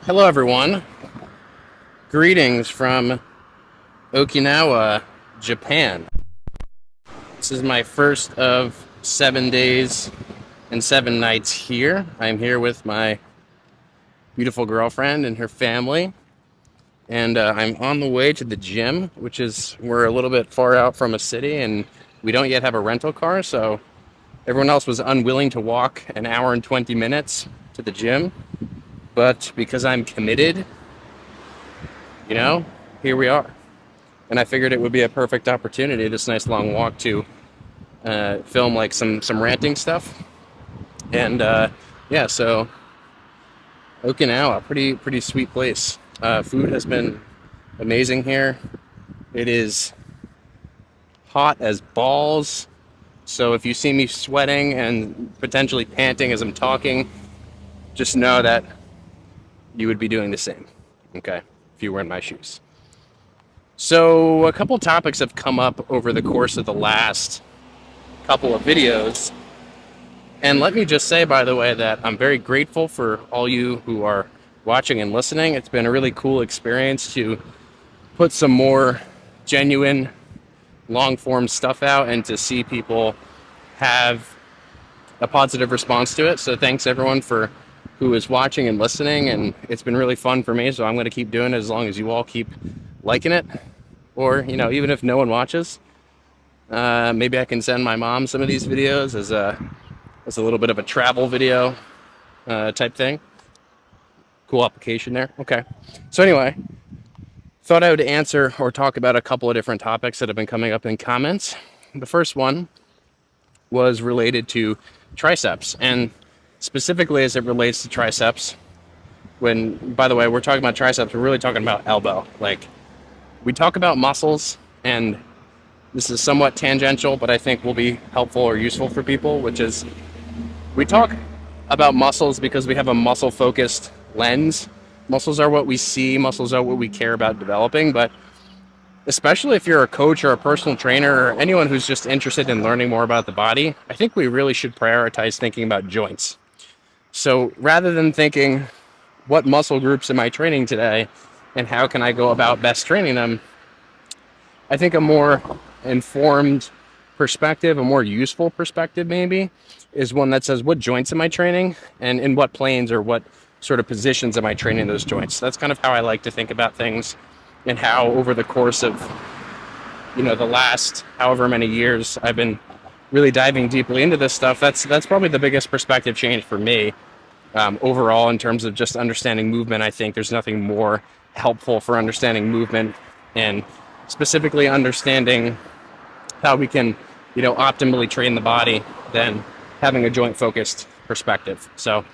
Hello, everyone. Greetings from Okinawa, Japan. This is my first of 7 days and 7 nights here. I'm here with my beautiful girlfriend and her family, and I'm on the way to the gym, which is we're a little bit far out from a city, and we don't yet have a rental car, so everyone else was unwilling to walk an hour and 20 minutes to the gym, but because I'm committed, you know, here we are. And I figured it would be a perfect opportunity, this nice long walk, to film like some ranting stuff. And yeah, so Okinawa, pretty sweet place. Food has been amazing here. It is hot as balls. So if you see me sweating and potentially panting as I'm talking, just know that you would be doing the same. Okay, if you were in my shoes. So a couple topics have come up over the course of the last couple of videos. And let me just say, by the way, that I'm very grateful for all you who are watching and listening. It's been a really cool experience to put some more genuine long form stuff out and to see people have a positive response to it. So thanks everyone for who is watching and listening, and it's been really fun for me, so I'm going to keep doing it as long as you all keep liking it. Or, you know, even if no one watches, maybe I can send my mom some of these videos as a little bit of a travel video type thing. Cool application there. Okay. So anyway, thought I would answer or talk about a couple of different topics that have been coming up in comments. The first one was related to triceps, and specifically as it relates to triceps. When, by the way, we're talking about triceps, we're really talking about elbow. Like, we talk about muscles, and this is somewhat tangential, but I think will be helpful or useful for people, which is we talk about muscles because we have a muscle-focused lens. Muscles are what we see, muscles are what we care about developing, but especially if you're a coach or a personal trainer or anyone who's just interested in learning more about the body, I think we really should prioritize thinking about joints. So rather than thinking, what muscle groups am I training today and how can I go about best training them, I think a more informed perspective, a more useful perspective maybe, is one that says, what joints am I training and in what planes or what sort of positions am I training those joints? That's kind of how I like to think about things, and how over the course of, you know, the last however many years I've been really diving deeply into this stuff. That's probably the biggest perspective change for me. Overall, in terms of just understanding movement, I think there's nothing more helpful for understanding movement and specifically understanding how we can, you know, optimally train the body than having a joint-focused perspective. So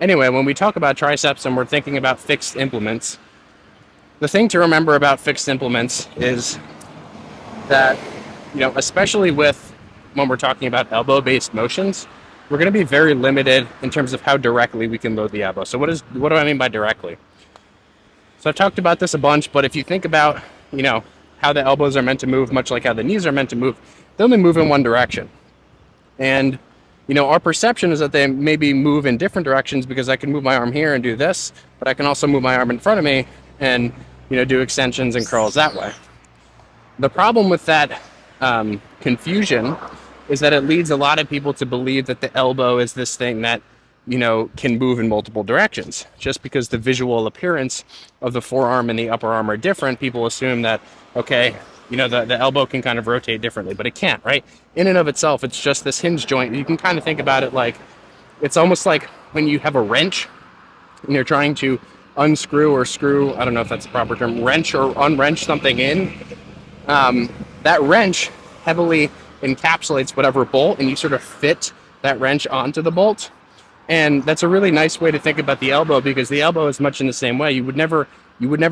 anyway, when we talk about triceps and we're thinking about fixed implements, the thing to remember about fixed implements is that, you know, especially with when we're talking about elbow-based motions, we're going to be very limited in terms of how directly we can load the elbow. So what do I mean by directly? So I've talked about this a bunch, but if you think about, you know, how the elbows are meant to move, much like how the knees are meant to move, they only move in one direction. And, you know, our perception is that they maybe move in different directions because I can move my arm here and do this, but I can also move my arm in front of me and, you know, do extensions and curls that way. The problem with that confusion is that it leads a lot of people to believe that the elbow is this thing that, you know, can move in multiple directions. Just because the visual appearance of the forearm and the upper arm are different, people assume that, okay, you know, the elbow can kind of rotate differently, but it can't, right? In and of itself, it's just this hinge joint. You can kind of think about it like, it's almost like when you have a wrench and you're trying to unscrew or screw, I don't know if that's the proper term, wrench or unwrench something in. That wrench heavily encapsulates whatever bolt, and you sort of fit that wrench onto the bolt. And that's a really nice way to think about the elbow, because the elbow is much in the same way. You would never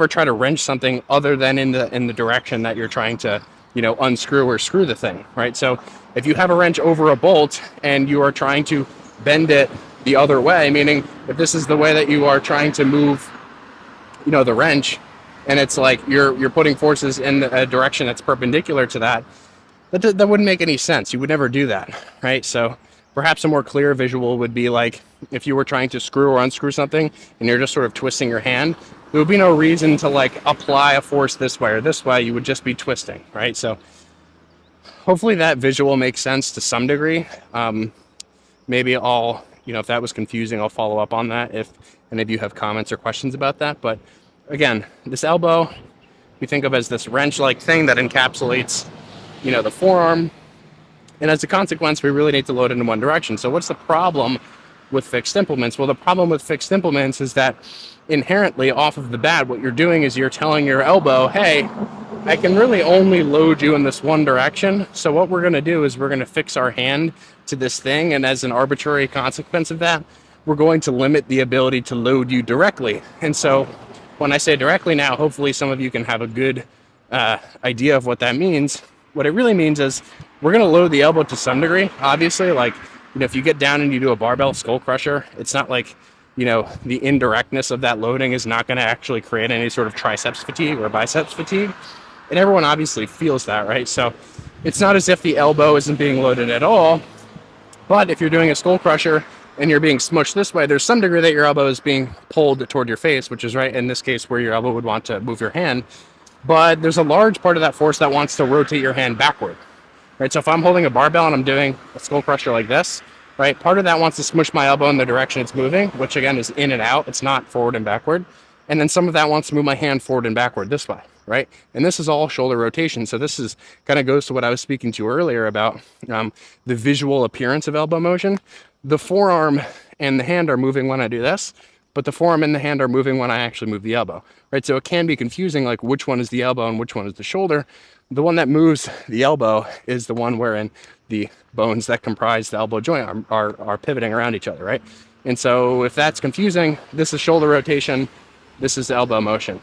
try to wrench something other than in the direction that you're trying to, you know, unscrew or screw the thing, right? So if you have a wrench over a bolt and you are trying to bend it the other way, meaning if this is the way that you are trying to move, you know, the wrench, and it's like you're putting forces in a direction that's perpendicular to that, that wouldn't make any sense. You would never do that, right? So Perhaps a more clear visual would be like if you were trying to screw or unscrew something and you're just sort of twisting your hand, there would be no reason to like apply a force this way or this way. You would just be twisting, right? So hopefully that visual makes sense to some degree. Maybe I'll, if that was confusing, I'll follow up on that if any of you have comments or questions about that. But again, this elbow, we think of as this wrench-like thing that encapsulates, the forearm. And as a consequence, we really need to load it in one direction. So what's the problem with fixed implements? Well, the problem with fixed implements is that inherently off of the bat, what you're doing is you're telling your elbow, hey, I can really only load you in this one direction. So what we're going to do is we're going to fix our hand to this thing. And as an arbitrary consequence of that, we're going to limit the ability to load you directly. And so when I say directly now, hopefully some of you can have a good idea of what that means. What it really means is we're going to load the elbow to some degree. Obviously, like, if you get down and you do a barbell skull crusher, it's not like, the indirectness of that loading is not going to actually create any sort of triceps fatigue or biceps fatigue. And everyone obviously feels that, right? So it's not as if the elbow isn't being loaded at all. But if you're doing a skull crusher and you're being smushed this way, there's some degree that your elbow is being pulled toward your face, which is right in this case where your elbow would want to move your hand. But there's a large part of that force that wants to rotate your hand backward, right? So if I'm holding a barbell and I'm doing a skull crusher like this, right, part of that wants to smush my elbow in the direction it's moving, which again is in and out. It's not forward and backward. And then some of that wants to move my hand forward and backward this way, right? And this is all shoulder rotation. So this is kind of goes to what I was speaking to earlier about the visual appearance of elbow motion. The forearm and the hand are moving when I do this, but the forearm and the hand are moving when I actually move the elbow, right? So it can be confusing, like which one is the elbow and which one is the shoulder. The one that moves the elbow is the one wherein the bones that comprise the elbow joint are pivoting around each other, right? And so if that's confusing, this is shoulder rotation, this is elbow motion.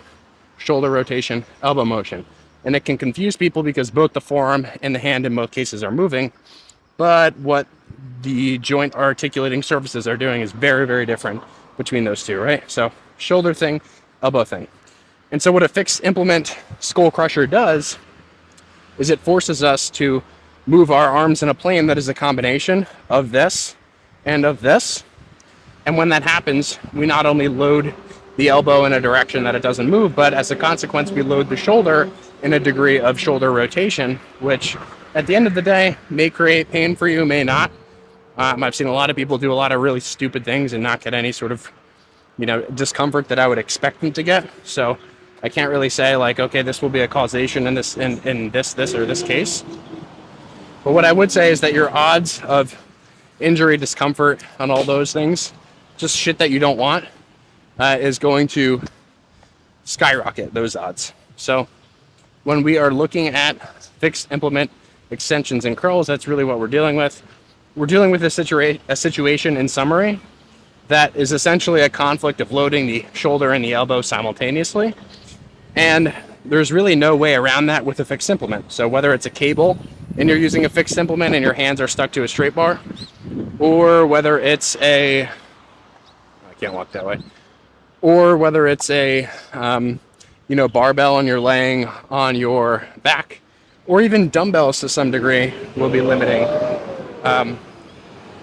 Shoulder rotation, elbow motion. And it can confuse people because both the forearm and the hand in both cases are moving, but what the joint articulating surfaces are doing is very, very different between those two, right? So shoulder thing, elbow thing. And so what a fixed implement skull crusher does is it forces us to move our arms in a plane that is a combination of this and of this. And when that happens, we not only load the elbow in a direction that it doesn't move, but as a consequence, we load the shoulder in a degree of shoulder rotation, which at the end of the day may create pain for you, may not. I've seen a lot of people do a lot of really stupid things and not get any sort of, discomfort that I would expect them to get. So I can't really say like, okay, this will be a causation in this, in this or this case. But what I would say is that your odds of injury, discomfort, and all those things, just shit that you don't want, is going to skyrocket those odds. So when we are looking at fixed implement extensions and curls, that's really what we're dealing with. We're dealing with a situation, in summary, that is essentially a conflict of loading the shoulder and the elbow simultaneously. And there's really no way around that with a fixed implement. So whether it's a cable and you're using a fixed implement and your hands are stuck to a straight bar, or whether it's I can't walk that way, or whether it's a barbell and you're laying on your back, or even dumbbells to some degree will be limiting,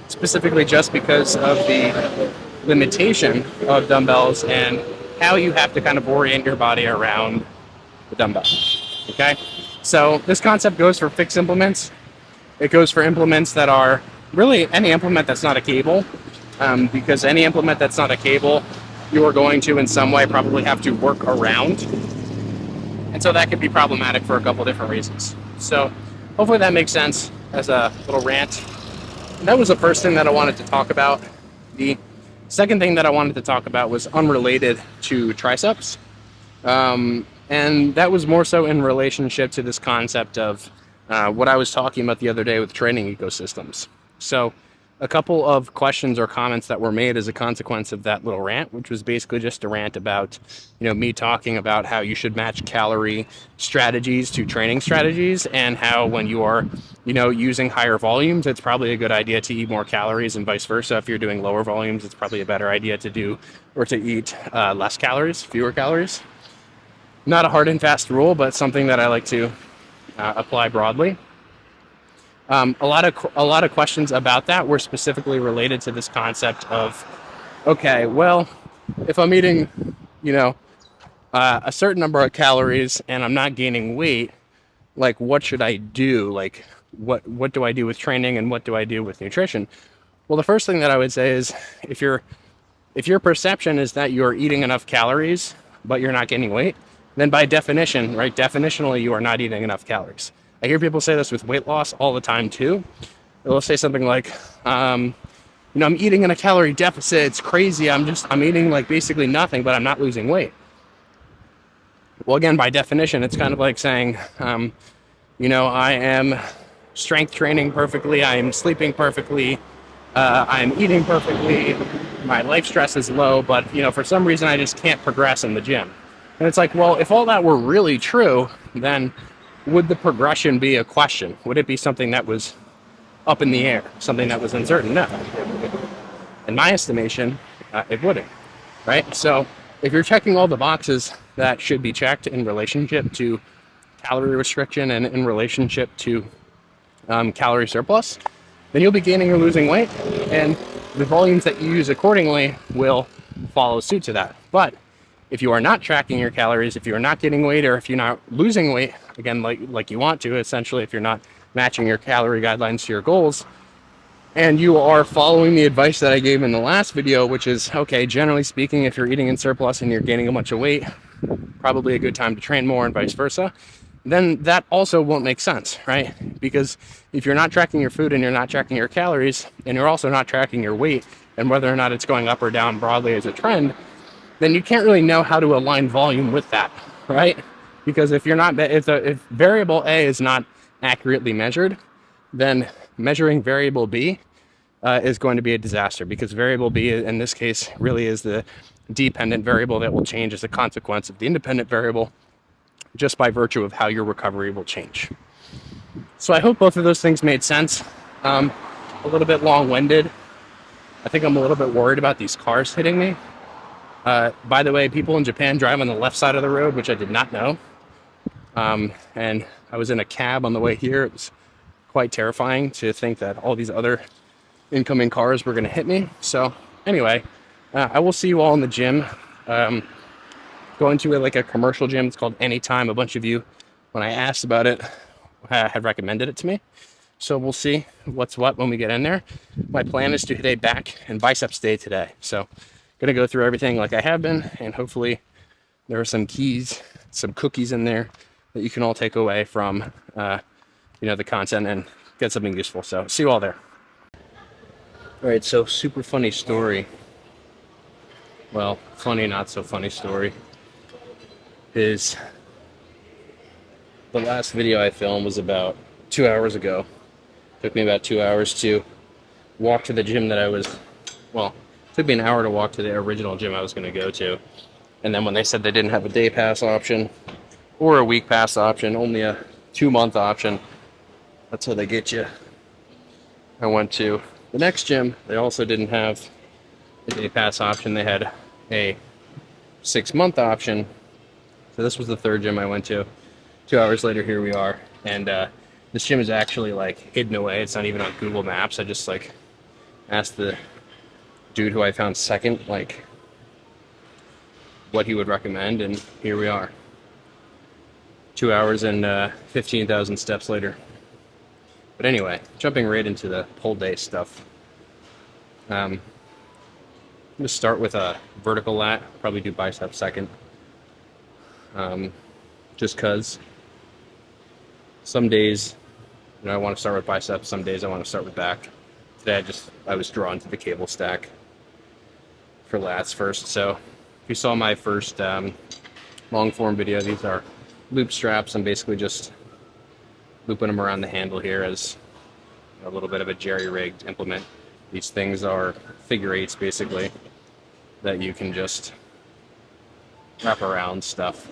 specifically just because of the limitation of dumbbells and how you have to kind of orient your body around the dumbbell. Okay, so this concept goes for fixed implements. It goes for implements that are really any implement that's not a cable, because any implement that's not a cable, you are going to in some way probably have to work around. And so that could be problematic for a couple different reasons. So hopefully that makes sense as a little rant. And that was the first thing that I wanted to talk about. The second thing that I wanted to talk about was unrelated to triceps. And that was more so in relationship to this concept of what I was talking about the other day with training ecosystems. So a couple of questions or comments that were made as a consequence of that little rant, which was basically just a rant about, me talking about how you should match calorie strategies to training strategies, and how when you are, using higher volumes, it's probably a good idea to eat more calories, and vice versa. If you're doing lower volumes, it's probably a better idea to do or to eat less calories, fewer calories. Not a hard and fast rule, but something that I like to apply broadly. A lot of questions about that were specifically related to this concept of, okay, well, if I'm eating, you know, a certain number of calories and I'm not gaining weight, like what should I do? Like what do I do with training and what do I do with nutrition? Well, the first thing that I would say is if your perception is that you're eating enough calories but you're not gaining weight, then by definition, right, definitionally you are not eating enough calories. I hear people say this with weight loss all the time too. They'll say something like, I'm eating in a calorie deficit. It's crazy. I'm eating like basically nothing, but I'm not losing weight. Well, again, by definition, it's kind of like saying, I am strength training perfectly. I am sleeping perfectly. I'm eating perfectly. My life stress is low, but for some reason, I just can't progress in the gym. And it's like, well, if all that were really true, then would the progression be a question? Would it be something that was up in the air, something that was uncertain? No. In my estimation, it wouldn't, right? So if you're checking all the boxes that should be checked in relationship to calorie restriction and in relationship to calorie surplus, then you'll be gaining or losing weight, and the volumes that you use accordingly will follow suit to that. But if you are not tracking your calories, if you're not getting weight, or if you're not losing weight, again, like you want to, essentially, if you're not matching your calorie guidelines to your goals, and you are following the advice that I gave in the last video, which is, okay, generally speaking, if you're eating in surplus and you're gaining a bunch of weight, probably a good time to train more and vice versa, then that also won't make sense, right? Because if you're not tracking your food and you're not tracking your calories and you're also not tracking your weight and whether or not it's going up or down broadly as a trend, then you can't really know how to align volume with that, right? Because if variable A is not accurately measured, then measuring variable B is going to be a disaster, because variable B in this case really is the dependent variable that will change as a consequence of the independent variable, just by virtue of how your recovery will change. So I hope both of those things made sense. A little bit long-winded. I think I'm a little bit worried about these cars hitting me. By the way, people in Japan drive on the left side of the road, which I did not know. And I was in a cab on the way here. It was quite terrifying to think that all these other incoming cars were going to hit me. So anyway, I will see you all in the gym. Going to a commercial gym. It's called Anytime. A bunch of you, when I asked about it, had recommended it to me. So we'll see what's what when we get in there. My plan is to hit a back and biceps day today. So going to go through everything like I have been, and hopefully there are some keys, some cookies in there that you can all take away from the content and get something useful. So see you all there. All right, so super funny story. Well, funny, not so funny story is the last video I filmed was about 2 hours ago. Took me about 2 hours to walk to the gym that took me an hour to walk to the original gym I was going to go to. And then when they said they didn't have a day pass option or a week pass option, only a 2-month option, that's how they get you. I went to the next gym. They also didn't have a day pass option. They had a 6-month option. So this was the third gym I went to. 2 hours later, here we are. And this gym is actually hidden away. It's not even on Google Maps. I just asked the dude who I found second what he would recommend, and here we are. 2 hours and 15,000 steps later. But anyway, jumping right into the pull day stuff. I'm going to start with a vertical lat, probably do bicep second. Just because some days I want to start with biceps, some days I want to start with back. Today I was drawn to the cable stack for lats first. So if you saw my first long form video, these are loop straps. I'm basically just looping them around the handle here as a little bit of a jerry-rigged implement. These things are figure eights basically that you can just wrap around stuff.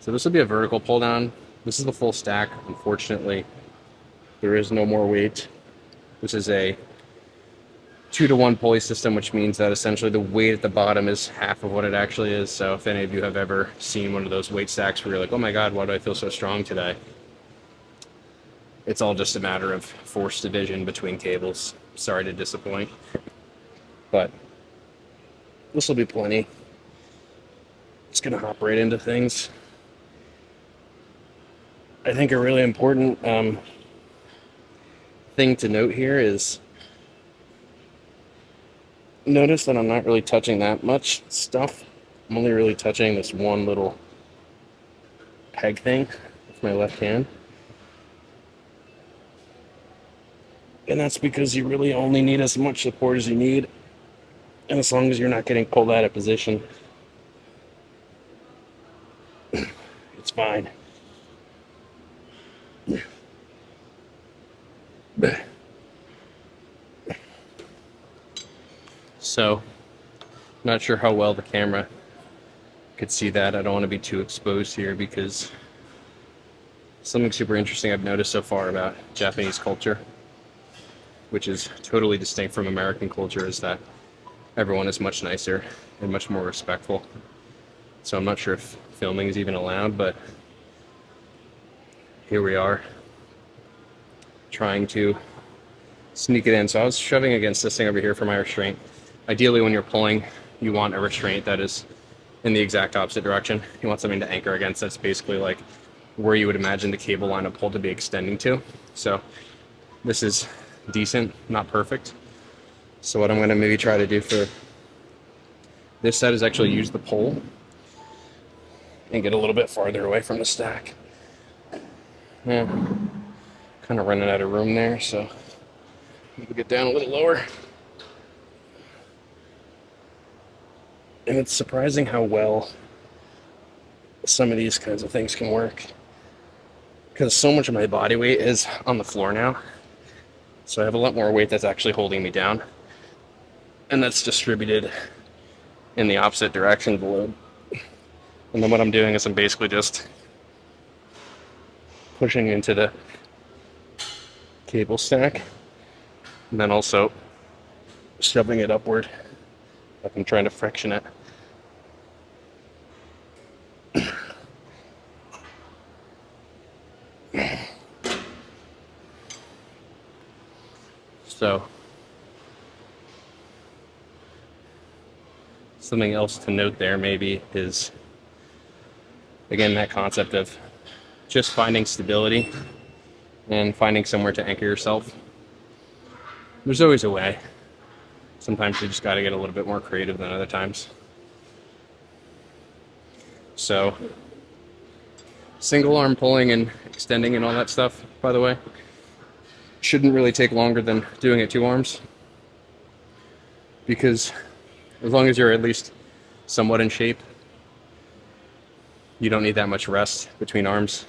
So this will be a vertical pull down. This is the full stack. Unfortunately, there is no more weight. This is a 2-to-1 pulley system, which means that essentially the weight at the bottom is half of what it actually is. So if any of you have ever seen one of those weight stacks where you're like, oh my God, why do I feel so strong today? It's all just a matter of force division between cables. Sorry to disappoint, but this will be plenty. Just gonna hop right into things. I think a really important thing to note here is notice that I'm not really touching that much stuff. I'm only really touching this one little peg thing with my left hand. And that's because you really only need as much support as you need. And as long as you're not getting pulled out of position, it's fine. So, not sure how well the camera could see that. I don't want to be too exposed here because something super interesting I've noticed so far about Japanese culture, which is totally distinct from American culture, is that everyone is much nicer and much more respectful. So I'm not sure if filming is even allowed, but here we are trying to sneak it in. So I was shoving against this thing over here for my restraint. Ideally, when you're pulling, you want a restraint that is in the exact opposite direction. You want something to anchor against that's basically like where you would imagine the cable line of pull to be extending to. So this is decent, not perfect. So what I'm going to maybe try to do for this set is actually use the pole and get a little bit farther away from the stack. Yeah, kind of running out of room there, so we'll get down a little lower. And it's surprising how well some of these kinds of things can work, because so much of my body weight is on the floor now. So I have a lot more weight that's actually holding me down, and that's distributed in the opposite direction of the load. And then what I'm doing is I'm basically just pushing into the cable stack, and then also shoving it upward like I'm trying to friction it. So, something else to note there maybe is, again, that concept of just finding stability and finding somewhere to anchor yourself. There's always a way. Sometimes you just got to get a little bit more creative than other times. So, single arm pulling and extending and all that stuff, by the way, shouldn't really take longer than doing it two arms, because as long as you're at least somewhat in shape, you don't need that much rest between arms,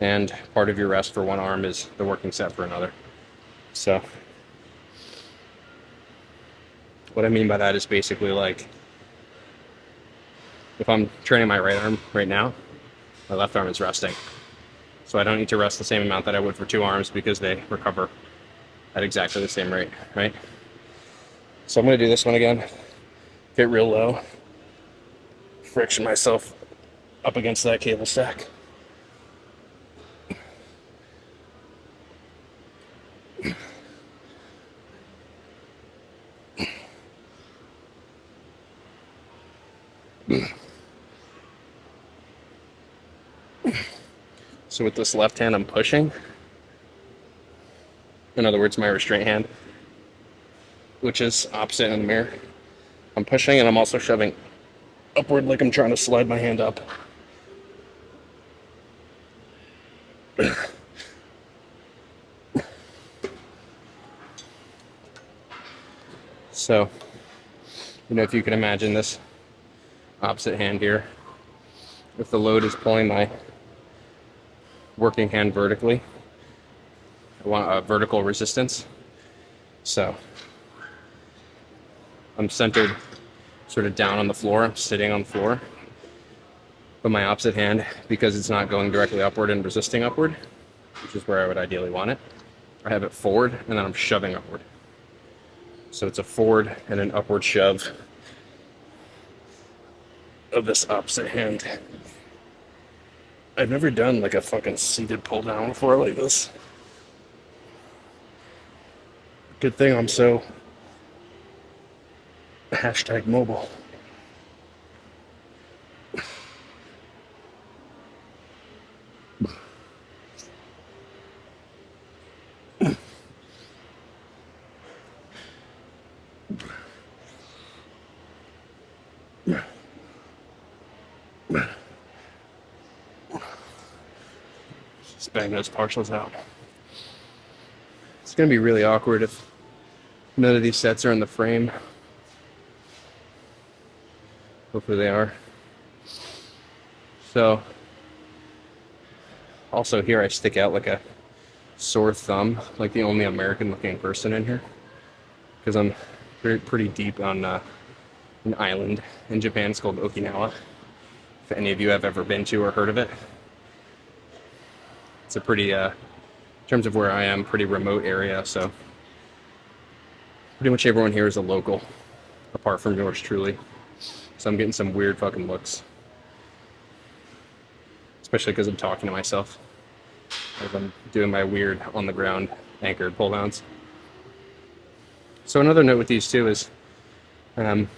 and part of your rest for one arm is the working set for another. So what I mean by that is basically like, if I'm training my right arm right now, my left arm is resting. So I don't need to rest the same amount that I would for two arms because they recover at exactly the same rate, right? So I'm going to do this one again, get real low, friction myself up against that cable stack. So with this left hand, I'm pushing. In other words, my restraint hand, which is opposite in the mirror. I'm pushing, and I'm also shoving upward like I'm trying to slide my hand up. So, if you can imagine this opposite hand here, if the load is pulling my working hand vertically, I want a vertical resistance. So I'm centered sort of down on the floor, I'm sitting on the floor. But my opposite hand, because it's not going directly upward and resisting upward, which is where I would ideally want it, I have it forward, and then I'm shoving upward. So it's a forward and an upward shove of this opposite hand. I've never done like a fucking seated pull down before like this. Good thing I'm so #mobile. Just bang those partials out. It's going to be really awkward if none of these sets are in the frame. Hopefully they are. So, also here I stick out like a sore thumb, like the only American looking person in here. Because I'm pretty deep on an island in Japan. It's called Okinawa. If any of you have ever been to or heard of it. It's a pretty, in terms of where I am, pretty remote area, so pretty much everyone here is a local, apart from yours truly. So I'm getting some weird fucking looks. Especially because I'm talking to myself as I'm doing my weird on-the-ground anchored pull-downs. So another note with these two is, on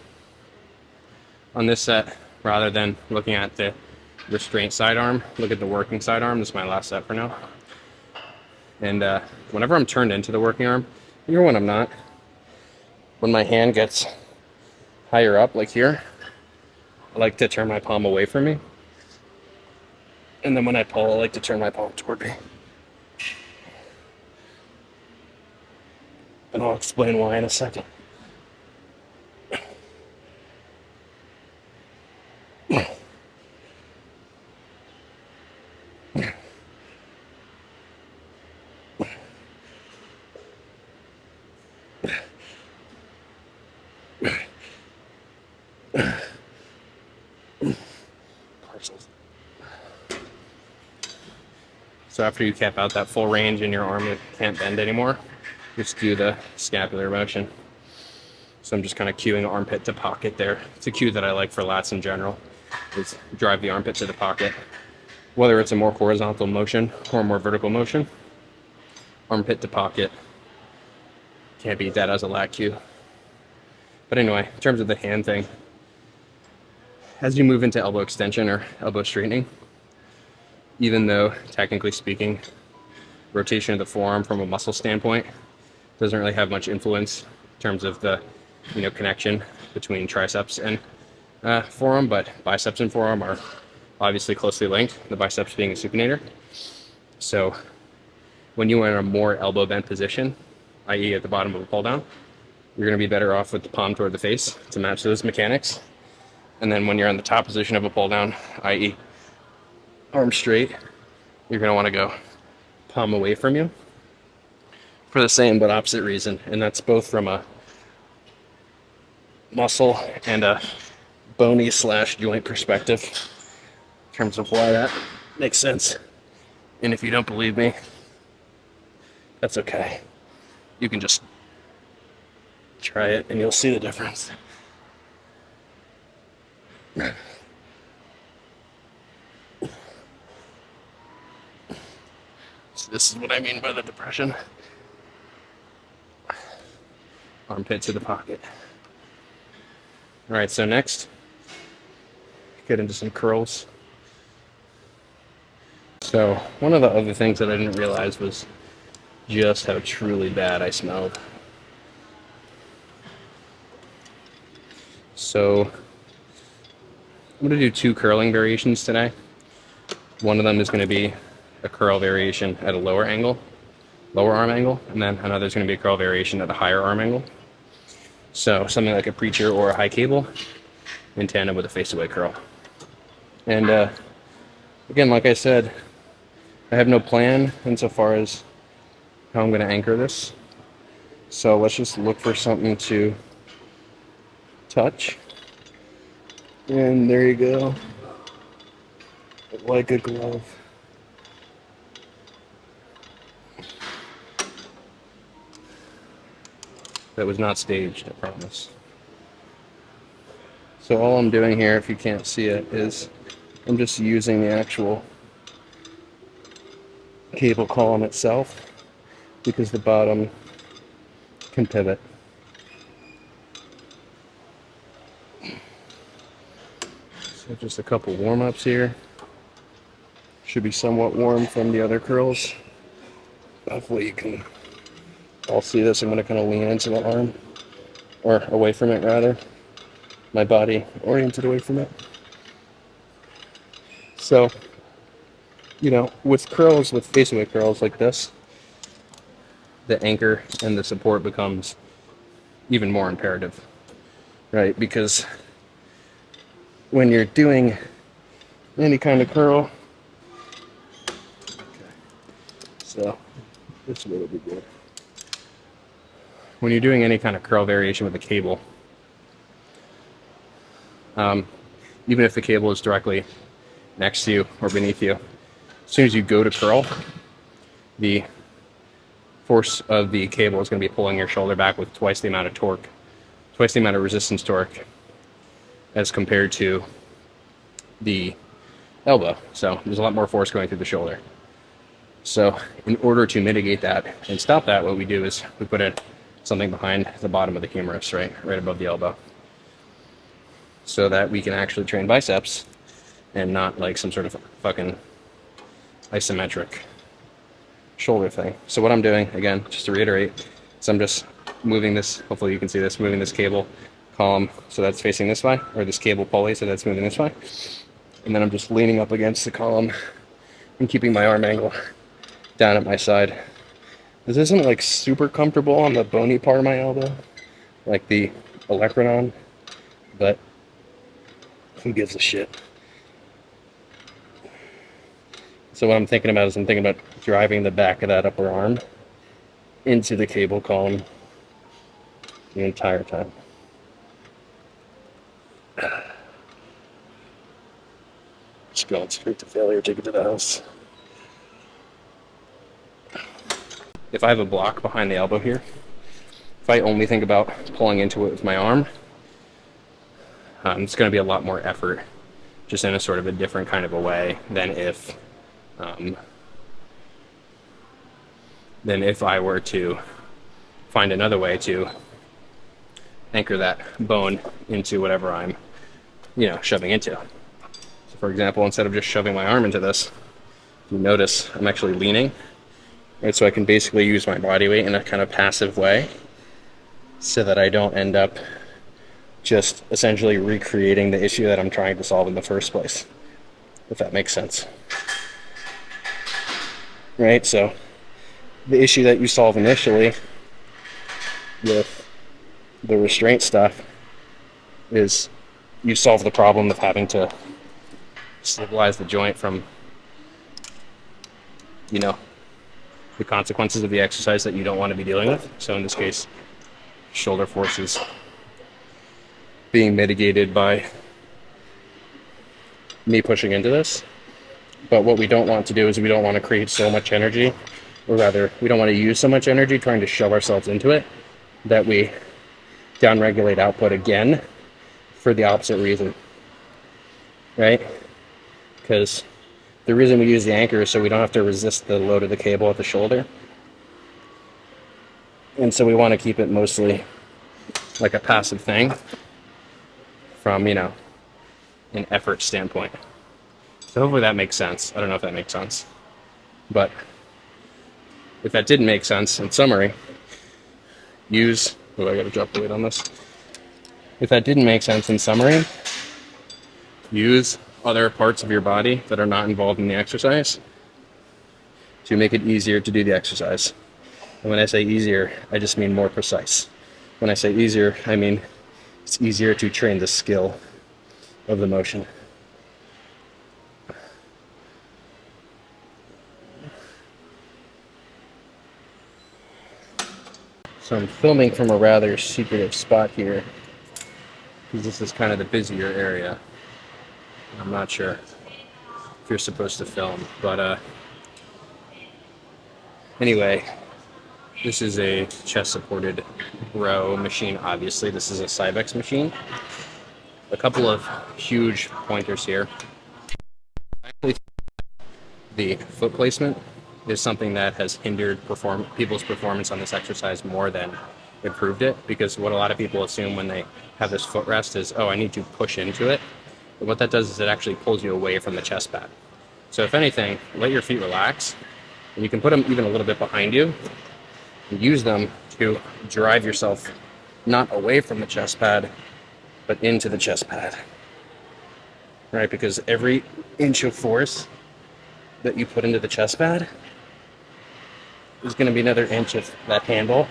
this set, rather than looking at the restraint sidearm, look at the working sidearm. This is my last set for now. And whenever I'm turned into the working arm, even when I'm not, when my hand gets higher up, like here, I like to turn my palm away from me. And then when I pull, I like to turn my palm toward me. And I'll explain why in a second. So after you cap out that full range and your arm can't bend anymore, just do the scapular motion. So I'm just kind of cueing armpit to pocket there. It's a cue that I like for lats in general, is drive the armpit to the pocket. Whether it's a more horizontal motion or a more vertical motion, armpit to pocket. Can't beat that as a lat cue. But anyway, in terms of the hand thing, as you move into elbow extension or elbow straightening, even though technically speaking, rotation of the forearm from a muscle standpoint doesn't really have much influence in terms of the connection between triceps and forearm, but biceps and forearm are obviously closely linked, the biceps being a supinator. So when you are in a more elbow bent position, i.e. at the bottom of a pull down, you're going to be better off with the palm toward the face to match those mechanics. And then when you're in the top position of a pull down, i.e. arm straight, you're going to want to go palm away from you for the same but opposite reason. And that's both from a muscle and a bony / joint perspective in terms of why that makes sense. And if you don't believe me, that's okay. You can just try it and you'll see the difference. So this is what I mean by the depression. Armpit to the pocket. All right, so next, get into some curls. So one of the other things that I didn't realize was just how truly bad I smelled. So I'm going to do 2 curling variations today. One of them is going to be a curl variation at a lower arm angle, and then another is going to be a curl variation at a higher arm angle. So something like a preacher or a high cable in tandem with a face-away curl. And again, like I said, I have no plan insofar as how I'm going to anchor this. So let's just look for something to touch. And there you go. Like a glove. That was not staged, I promise. So all I'm doing here, if you can't see it, is I'm just using the actual cable column itself, because the bottom can pivot. So just a couple warm-ups here. Should be somewhat warm from the other curls. Hopefully you can all see this. I'm going to kind of lean into the arm, or away from it rather. My body oriented away from it. So, you know, with curls, with face away curls like this, the anchor and the support becomes even more imperative, right? Because when you're doing any kind of curl, so this will be good. When you're doing any kind of curl variation with a cable, even if the cable is directly next to you or beneath you, as soon as you go to curl, the force of the cable is going to be pulling your shoulder back with twice the amount of torque, twice the amount of resistance torque as compared to the elbow. So there's a lot more force going through the shoulder. So in order to mitigate that and stop that, what we do is we put something behind the bottom of the humerus, right above the elbow, so that we can actually train biceps and not like some sort of fucking isometric shoulder thing. So what I'm doing, again, just to reiterate, is I'm just moving this, hopefully you can see this, moving this cable column so that's facing this way, or this cable pulley so that's moving this way. And then I'm just leaning up against the column and keeping my arm angle down at my side. This isn't like super comfortable on the bony part of my elbow, like the olecranon, but who gives a shit? So what I'm thinking about is I'm thinking about driving the back of that upper arm into the cable column the entire time. Just going straight to failure, take it to the house. If I have a block behind the elbow here, if I only think about pulling into it with my arm, it's going to be a lot more effort, just in a sort of a different kind of a way than if I were to find another way to anchor that bone into whatever I'm, shoving into. So for example, instead of just shoving my arm into this, you notice I'm actually leaning, right? So I can basically use my body weight in a kind of passive way so that I don't end up just essentially recreating the issue that I'm trying to solve in the first place, if that makes sense. Right? So the issue that you solve initially with the restraint stuff is you solve the problem of having to stabilize the joint from, the consequences of the exercise that you don't want to be dealing with. So in this case, shoulder forces being mitigated by me pushing into this. But what we don't want to do is we don't want to create so much energy, or rather, we don't want to use so much energy trying to shove ourselves into it that we downregulate output again for the opposite reason, right? Because the reason we use the anchor is so we don't have to resist the load of the cable at the shoulder. And so we want to keep it mostly like a passive thing from, an effort standpoint. So hopefully that makes sense. I don't know if that makes sense. But if that didn't make sense, in summary, I gotta drop the weight on this. If that didn't make sense, in summary, use other parts of your body that are not involved in the exercise to make it easier to do the exercise. And when I say easier, I just mean more precise. When I say easier, I mean it's easier to train the skill of the motion. So I'm filming from a rather secretive spot here, because this is kind of the busier area. I'm not sure if you're supposed to film, but anyway, this is a chest-supported row machine. Obviously, this is a Cybex machine. A couple of huge pointers here. The foot placement is something that has hindered people's performance on this exercise more than improved it, because what a lot of people assume when they have this footrest is, oh, I need to push into it. But what that does is it actually pulls you away from the chest pad. So if anything, let your feet relax, and you can put them even a little bit behind you and use them to drive yourself not away from the chest pad, but into the chest pad, right? Because every inch of force that you put into the chest pad is going to be another inch of that handle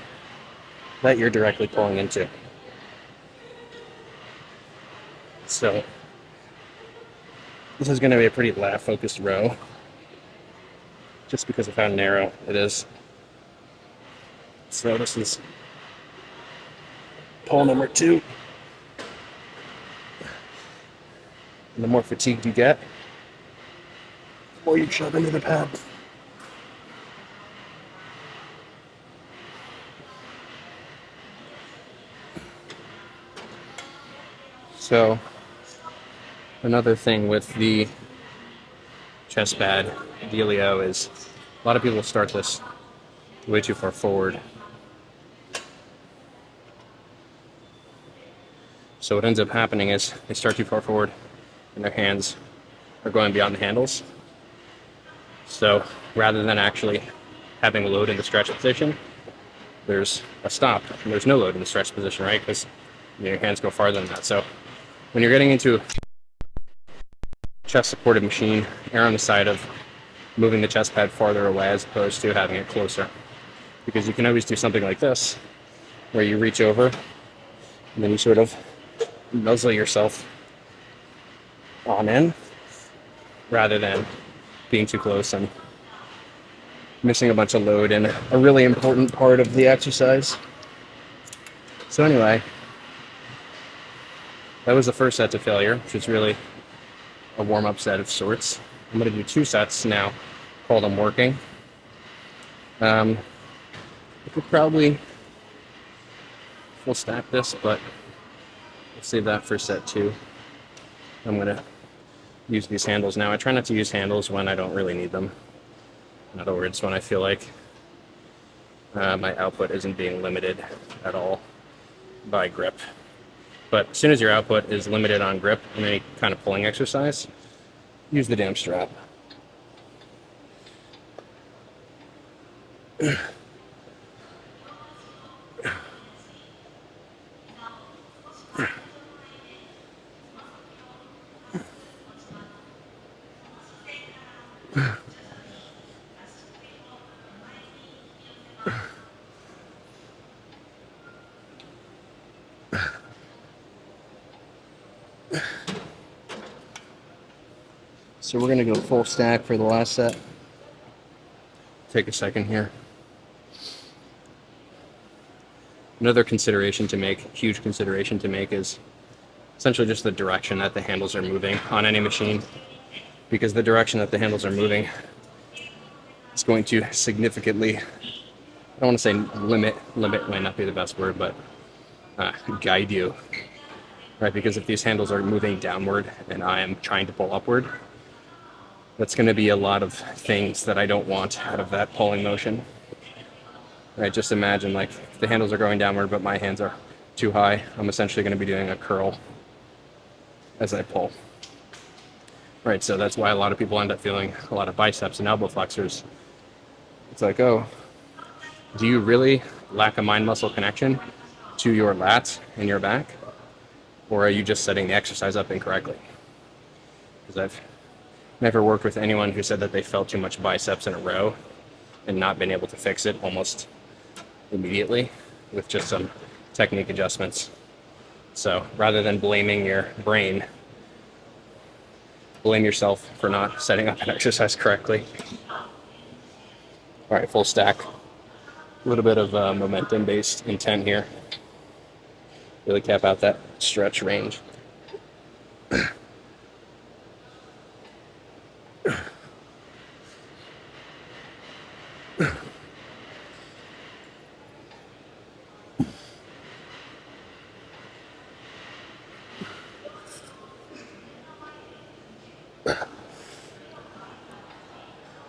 that you're directly pulling into. So this is going to be a pretty lat focused row, just because of how narrow it is. So this is pull number 2. And the more fatigued you get, the more you shove into the pad. So another thing with the chest pad dealio is a lot of people start this way too far forward. So what ends up happening is they start too far forward and their hands are going beyond the handles. So rather than actually having load in the stretch position, there's a stop and there's no load in the stretch position, right? Because your hands go farther than that. So when you're getting into chest supported machine, err on the side of moving the chest pad farther away as opposed to having it closer. Because you can always do something like this, where you reach over and then you sort of muzzle yourself on in, rather than being too close and missing a bunch of load in a really important part of the exercise. So anyway, that was the first set to failure, which is really a warm-up set of sorts. I'm going to do 2 sets now, call them working. I could probably full stack this, but I'll save that for set 2. I'm going to use these handles now. I try not to use handles when I don't really need them. In other words, when I feel like my output isn't being limited at all by grip. But as soon as your output is limited on grip in any kind of pulling exercise, use the damn strap. So we're going to go full stack for the last set. Take a second here. Another consideration to make, huge consideration to make, is essentially just the direction that the handles are moving on any machine. Because the direction that the handles are moving is going to significantly, I don't want to say limit might not be the best word, but guide you. Right? Because if these handles are moving downward and I am trying to pull upward, that's going to be a lot of things that I don't want out of that pulling motion. Right? Just imagine, like, if the handles are going downward but my hands are too high, I'm essentially going to be doing a curl as I pull. Right, so that's why a lot of people end up feeling a lot of biceps and elbow flexors. It's like, oh, do you really lack a mind muscle connection to your lats and your back? Or are you just setting the exercise up incorrectly? Because I've never worked with anyone who said that they felt too much biceps in a row and not been able to fix it almost immediately with just some technique adjustments. So rather than blaming your brain, blame yourself for not setting up an exercise correctly. All right, full stack. A little bit of momentum-based intent here. Really cap out that stretch range.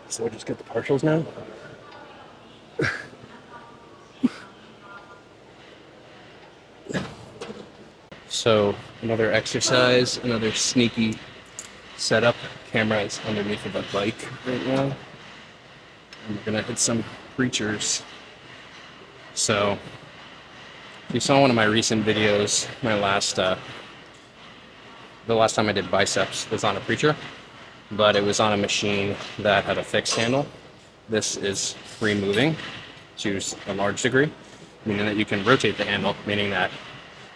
So we'll just get the partials now. So another exercise, another sneaky setup. Camera is underneath of a bike right now. And we're gonna hit some preachers. So if you saw one of my recent videos, the last time I did biceps was on a preacher, but it was on a machine that had a fixed handle. This is free moving to a large degree, meaning that you can rotate the handle, meaning that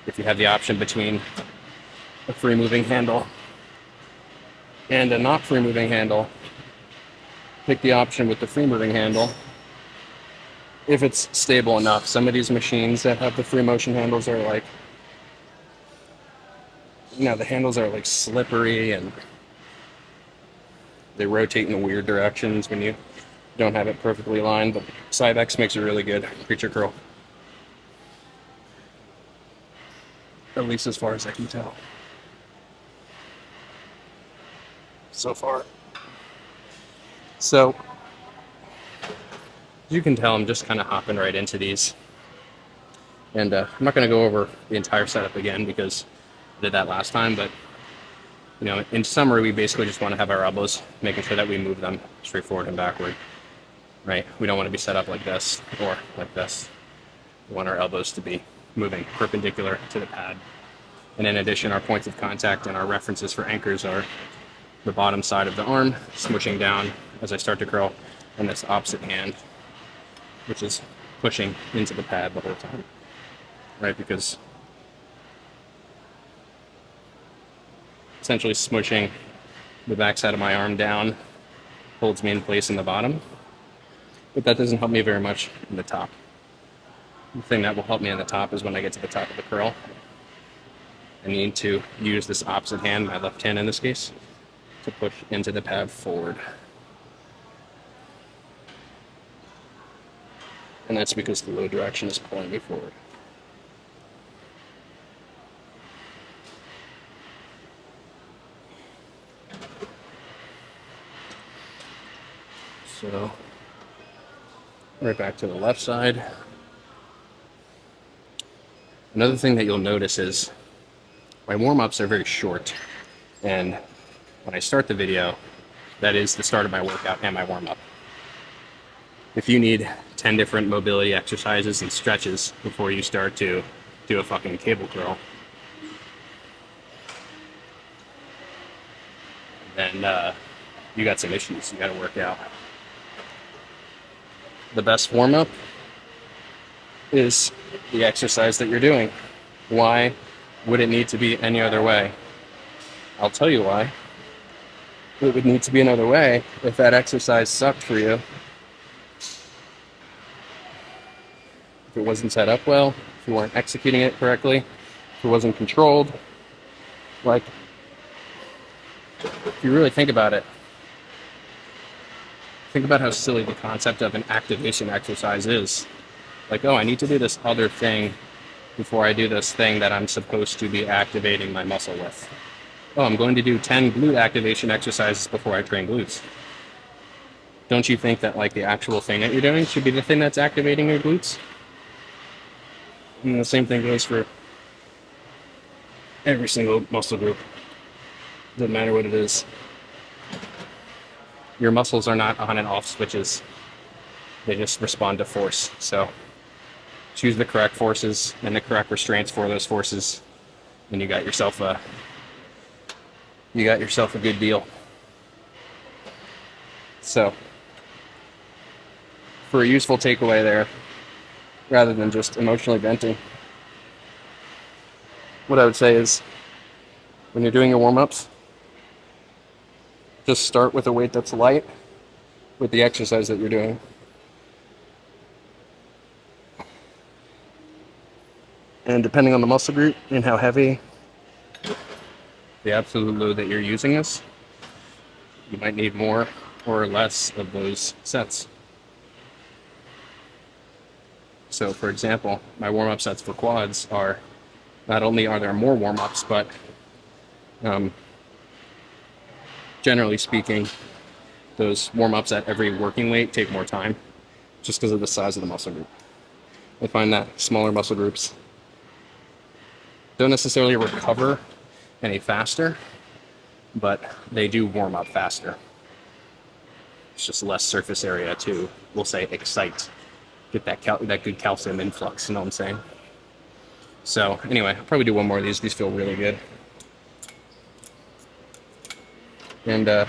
if you have the option between a free moving handle and a not free moving handle, pick the option with the free moving handle if it's stable enough. Some of these machines that have the free motion handles are like, the handles are like slippery and they rotate in weird directions when you don't have it perfectly lined, but Cybex makes a really good preacher curl. At least as far as I can tell. So far. So, as you can tell, I'm just kind of hopping right into these. And I'm not going to go over the entire setup again because I did that last time, but in summary, we basically just want to have our elbows, making sure that we move them straight forward and backward, right? We don't want to be set up like this or like this. We want our elbows to be moving perpendicular to the pad. And in addition, our points of contact and our references for anchors are the bottom side of the arm, smooshing down as I start to curl, and this opposite hand, which is pushing into the pad the whole time, right? Because essentially smooshing the backside of my arm down holds me in place in the bottom, but that doesn't help me very much in the top. The thing that will help me in the top is when I get to the top of the curl. I need to use this opposite hand, my left hand in this case, to push into the pad forward. And that's because the low direction is pulling me forward. So, right back to the left side. Another thing that you'll notice is my warm-ups are very short. And when I start the video, that is the start of my workout and my warm-up. If you need 10 different mobility exercises and stretches before you start to do a fucking cable curl, then you got some issues you got to work out. The best warm-up is the exercise that you're doing. Why would it need to be any other way? I'll tell you why. It would need to be another way if that exercise sucked for you. If it wasn't set up well, if you weren't executing it correctly, if it wasn't controlled. Like, if you really think about it, think about how silly the concept of an activation exercise is. Like, oh, I need to do this other thing before I do this thing that I'm supposed to be activating my muscle with. Oh, I'm going to do 10 glute activation exercises before I train glutes. Don't you think that like the actual thing that you're doing should be the thing that's activating your glutes? And the same thing goes for every single muscle group. Doesn't matter what it is. Your muscles are not on and off switches. They just respond to force. So choose the correct forces and the correct restraints for those forces, and you got yourself a good deal. So for a useful takeaway there, rather than just emotionally venting, what I would say is when you're doing your warm-ups, just start with a weight that's light with the exercise that you're doing. And depending on the muscle group and how heavy the absolute load that you're using is, you might need more or less of those sets. So for example, my warm-up sets for quads are, not only are there more warm-ups, but generally speaking, those warm-ups at every working weight take more time just because of the size of the muscle group. I find that smaller muscle groups Don't necessarily recover any faster, but they do warm up faster. It's just less surface area to, we'll say, excite, get that good calcium influx, you know what I'm saying? So anyway, I'll probably do one more of these. These feel really good. And I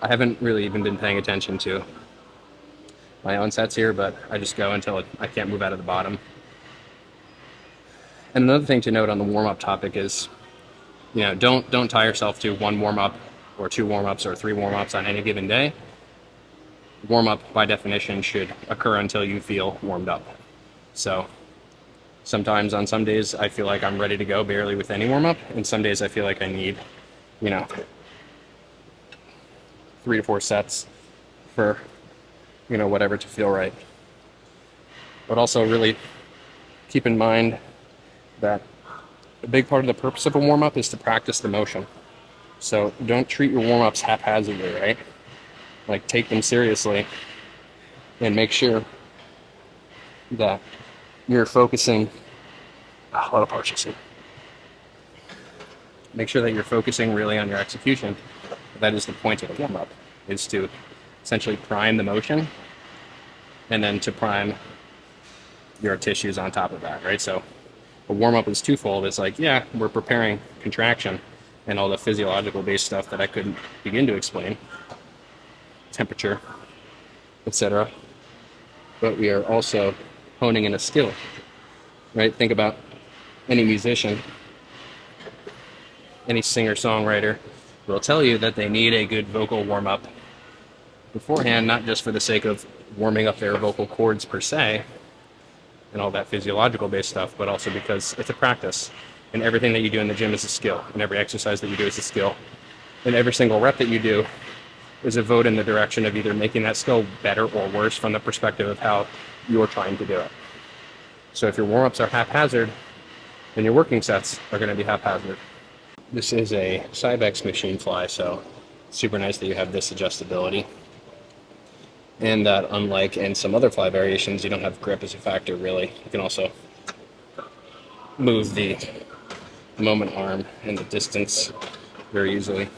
haven't really even been paying attention to my own sets here, but I just go until I can't move out of the bottom. And another thing to note on the warm-up topic is, don't tie yourself to one warm-up or two warm-ups or three warm-ups on any given day. Warm-up, by definition, should occur until you feel warmed up. So sometimes on some days I feel like I'm ready to go barely with any warm-up, and some days I feel like I need, 3 to 4 sets for, whatever to feel right. But also really keep in mind that a big part of the purpose of a warm-up is to practice the motion. So don't treat your warm-ups haphazardly, right? Like, take them seriously and make sure that you're focusing. A lot of partials. Make sure that you're focusing really on your execution. That is the point of the warm-up, is to essentially prime the motion and then to prime your tissues on top of that, right? So a warm-up is twofold. It's like, yeah, we're preparing contraction and all the physiological based stuff that I couldn't begin to explain, temperature, etc. But we are also honing in a skill, right? Think about any musician, any singer-songwriter will tell you that they need a good vocal warm-up beforehand, not just for the sake of warming up their vocal cords per se and all that physiological based stuff, but also because it's a practice, and everything that you do in the gym is a skill, and every exercise that you do is a skill, and every single rep that you do is a vote in the direction of either making that skill better or worse from the perspective of how you're trying to do it. So if your warm-ups are haphazard, then your working sets are going to be haphazard. This is a Cybex machine fly, so super nice that you have this adjustability. And that, unlike in some other fly variations, you don't have grip as a factor, really. You can also move the moment arm and the distance very easily.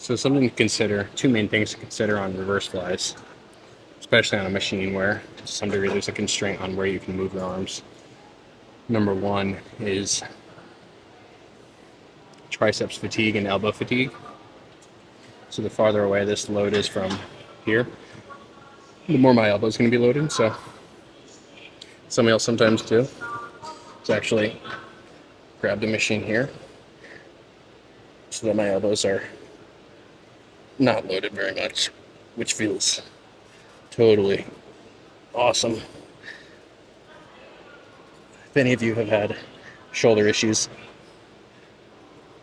So something to consider, two main things to consider on reverse flies, especially on a machine where to some degree there's a constraint on where you can move your arms. Number one is triceps fatigue and elbow fatigue. So the farther away this load is from here, the more my elbow is going to be loaded. So something else sometimes do is actually grab the machine here so that my elbows are not loaded very much, which feels totally awesome. If any of you have had shoulder issues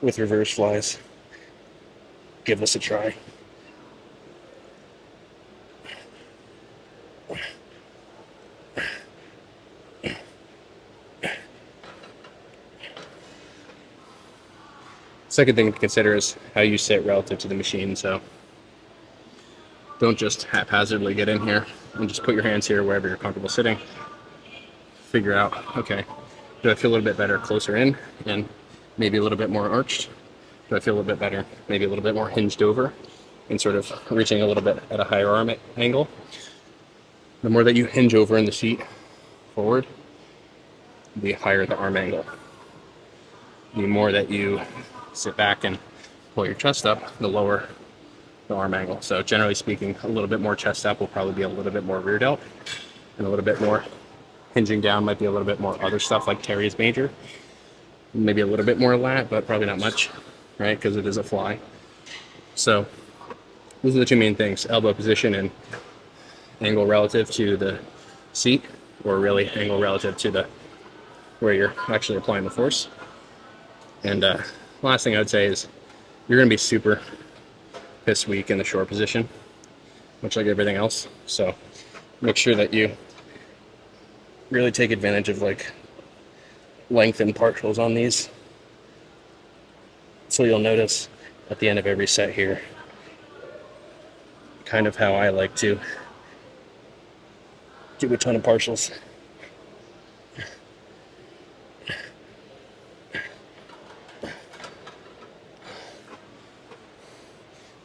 with reverse flies, give us a try. Second thing to consider is how you sit relative to the machine. So don't just haphazardly get in here and just put your hands here wherever you're comfortable sitting. Figure out, okay, do I feel a little bit better closer in and maybe a little bit more arched? Do I feel a little bit better, maybe a little bit more hinged over and sort of reaching a little bit at a higher arm angle? The more that you hinge over in the seat forward, the higher the arm angle. The more that you sit back and pull your chest up, the lower the arm angle. So generally speaking, a little bit more chest up will probably be a little bit more rear delt, and a little bit more hinging down might be a little bit more other stuff like teres major. Maybe a little bit more lat, but probably not much, right? Because it is a fly. So Those are the two main things: elbow position and angle relative to the seat, or really angle relative to the where you're actually applying the force. And last thing I would say is you're going to be super piss weak in the short position, much like everything else. So make sure that you really take advantage of like length and partials on these. So you'll notice at the end of every set here, kind of how I like to do a ton of partials.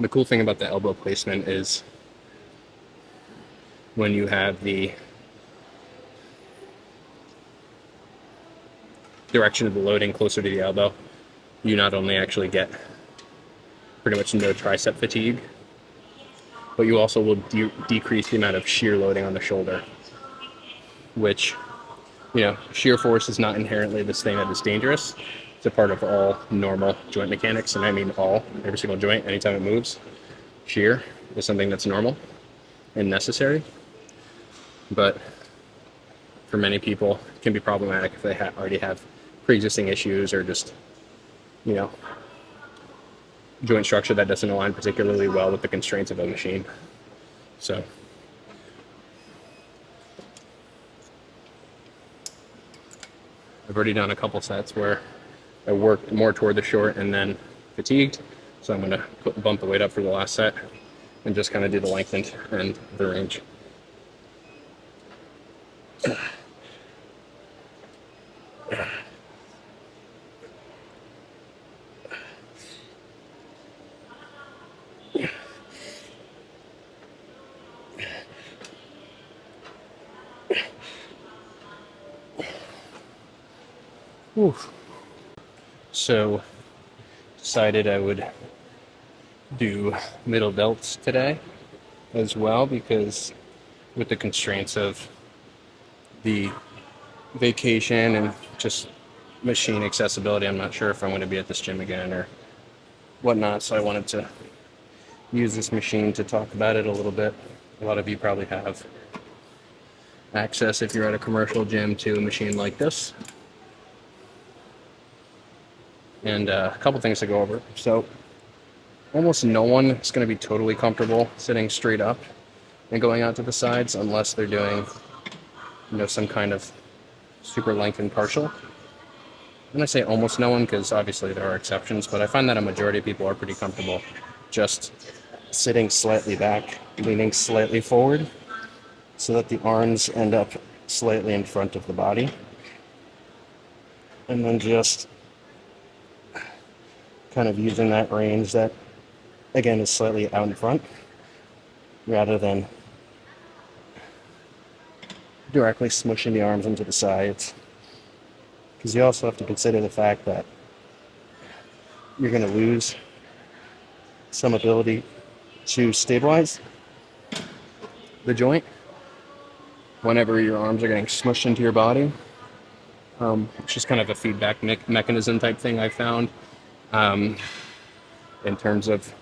The cool thing about the elbow placement is when you have the direction of the loading closer to the elbow, you not only actually get pretty much no tricep fatigue, but you also will decrease the amount of shear loading on the shoulder, which, you know, shear force is not inherently this thing that is dangerous. It's a part of all normal joint mechanics, and I mean every single joint, anytime it moves. Shear is something that's normal and necessary, but for many people it can be problematic if they already have pre-existing issues or just, you know, joint structure that doesn't align particularly well with the constraints of a machine. So I've already done a couple sets where I worked more toward the short and then fatigued. So I'm going to bump the weight up for the last set and just kind of do the lengthened and the range. Oof. So decided I would do middle delts today as well, because with the constraints of the vacation and just machine accessibility, I'm not sure if I'm going to be at this gym again or whatnot, so I wanted to use this machine to talk about it a little bit. A lot of you probably have access, if you're at a commercial gym, to a machine like this. And a couple things to go over. So almost no one is going to be totally comfortable sitting straight up and going out to the sides unless they're doing, you know, some kind of super lengthened partial. And I say almost no one because obviously there are exceptions, but I find that a majority of people are pretty comfortable just sitting slightly back, leaning slightly forward, so that the arms end up slightly in front of the body. And then just kind of using that range that, again, is slightly out in front, rather than directly smushing the arms into the sides. Because you also have to consider the fact that you're going to lose some ability to stabilize the joint whenever your arms are getting smushed into your body. It's just kind of a feedback mechanism type thing I found. In terms of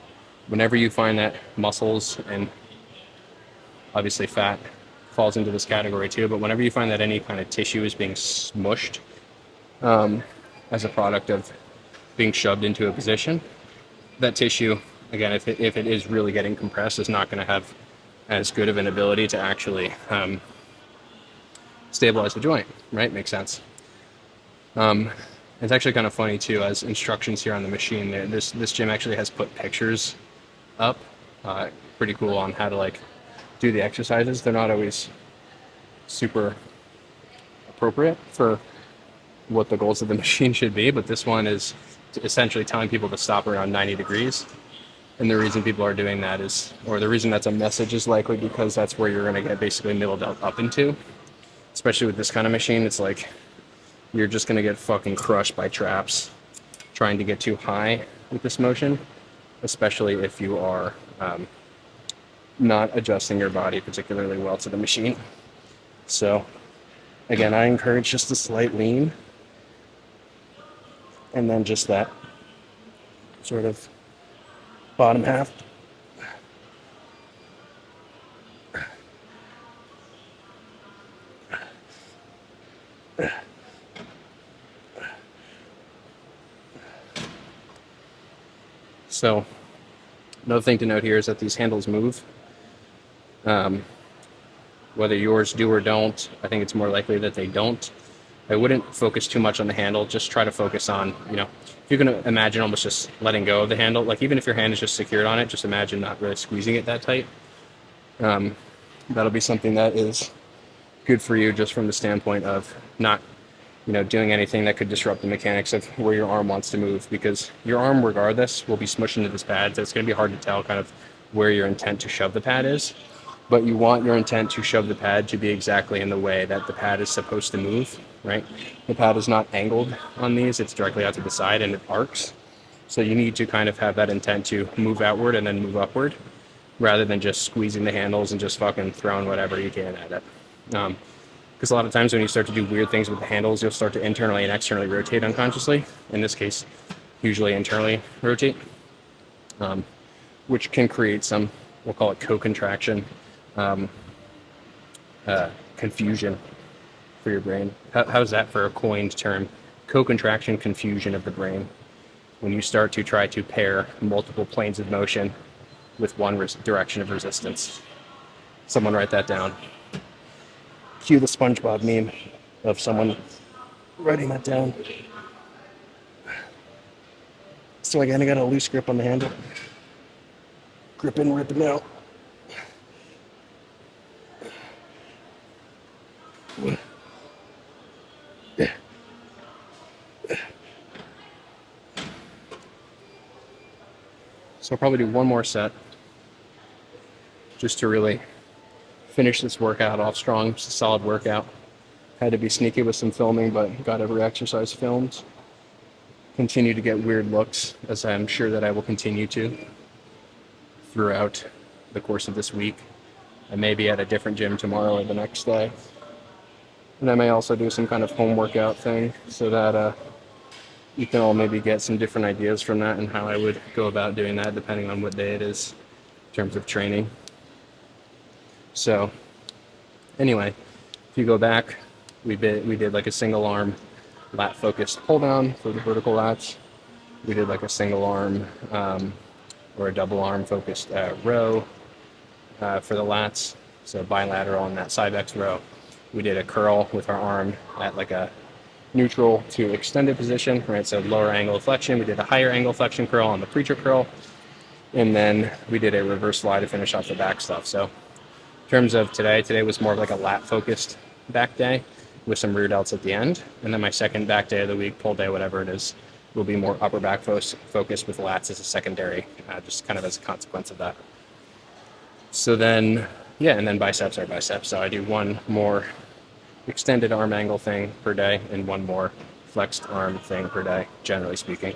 whenever you find that muscles, and obviously fat falls into this category too, but whenever you find that any kind of tissue is being smushed as a product of being shoved into a position, that tissue, again, if it is really getting compressed, is not going to have as good of an ability to actually stabilize the joint, right? Makes sense. It's actually kind of funny too, as instructions here on the machine, this gym actually has put pictures up, pretty cool, on how to like do the exercises. They're not always super appropriate for what the goals of the machine should be, but this one is essentially telling people to stop around 90 degrees. And the reason people are doing that is, or the reason that's a message, is likely because that's where you're going to get basically middle delt up into. Especially with this kind of machine, it's like you're just going to get fucking crushed by traps trying to get too high with this motion, especially if you are not adjusting your body particularly well to the machine. So again, I encourage just a slight lean, and then just that sort of bottom half So another thing to note here is that these handles move. Whether yours do or don't, I think it's more likely that they don't. I wouldn't focus too much on the handle. Just try to focus on, if you're going to imagine almost just letting go of the handle, like even if your hand is just secured on it, just imagine not really squeezing it that tight. That'll be something that is good for you just from the standpoint of not, doing anything that could disrupt the mechanics of where your arm wants to move, because your arm, regardless, will be smushed into this pad. So it's going to be hard to tell kind of where your intent to shove the pad is. But you want your intent to shove the pad to be exactly in the way that the pad is supposed to move, right? The pad is not angled on these, it's directly out to the side and it arcs. So you need to kind of have that intent to move outward and then move upward, rather than just squeezing the handles and just fucking throwing whatever you can at it. Because a lot of times when you start to do weird things with the handles, you'll start to internally and externally rotate unconsciously. In this case, usually internally rotate, which can create some, we'll call it co-contraction, confusion for your brain. How's that for a coined term? Co-contraction confusion of the brain. When you start to try to pair multiple planes of motion with one direction of resistance. Someone write that down. Cue the SpongeBob meme of someone writing that down. So again, I got a loose grip on the handle. Grip in, rip it out. So I'll probably do one more set just to really finish this workout off strong. It's a solid workout. Had to be sneaky with some filming, but got every exercise filmed. Continue to get weird looks, as I'm sure that I will continue to throughout the course of this week. I may be at a different gym tomorrow or the next day. And I may also do some kind of home workout thing so that you can all maybe get some different ideas from that and how I would go about doing that depending on what day it is in terms of training. So anyway, if you go back, we did like a single arm lat focused pull down for the vertical lats. We did like a single arm or a double arm focused row for the lats. So bilateral on that Cybex row. We did a curl with our arm at like a neutral to extended position, right? So lower angle flexion. We did a higher angle flexion curl on the preacher curl. And then we did a reverse fly to finish off the back stuff. So in terms of today was more of like a lat focused back day with some rear delts at the end. And then my second back day of the week, pull day, whatever it is, will be more upper back focused with lats as a secondary, just kind of as a consequence of that. So then, and then biceps are biceps. So I do one more extended arm angle thing per day and one more flexed arm thing per day, generally speaking.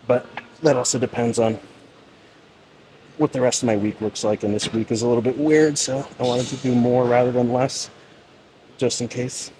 But that also depends on what the rest of my week looks like, and this week is a little bit weird, so I wanted to do more rather than less, just in case.